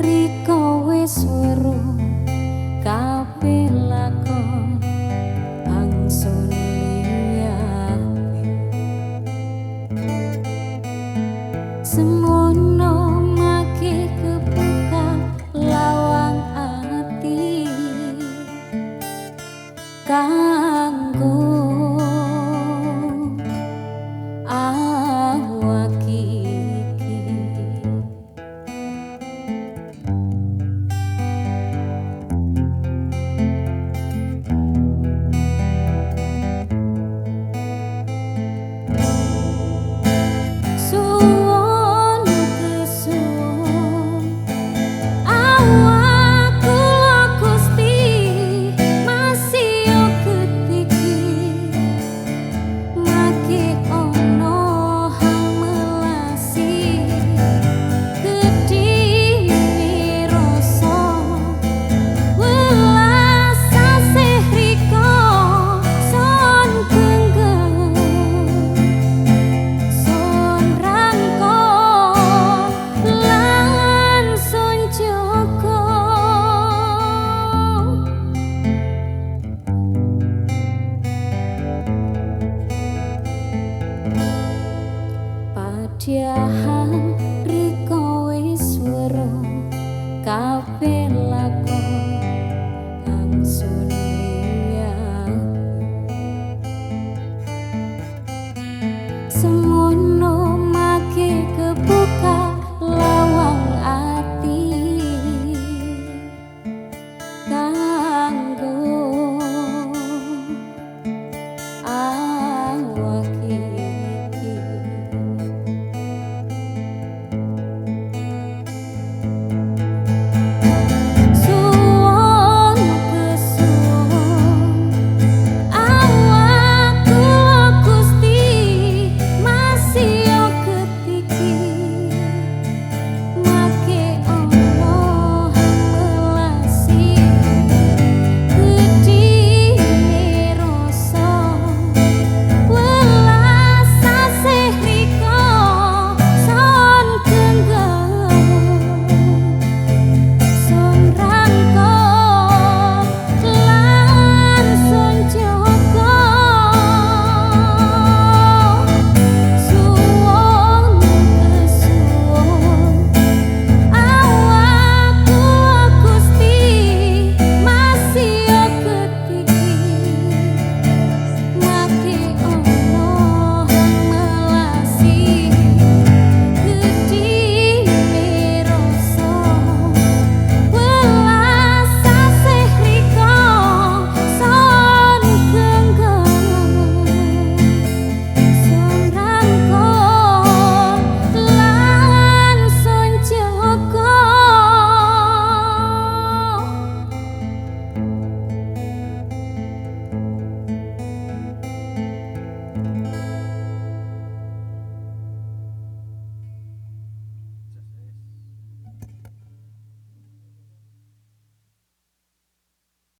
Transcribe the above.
riko wis weruh kabeh lakon angsun liyane semono make kebuka lawang ati kanggo awak iki suwon kesuwon awak kula Gusti masih yo ketiki make ono hang melasi gedhi rasa welas asih riko son genggam son rangkong lan son joko padyahan riko wis weruh kabeh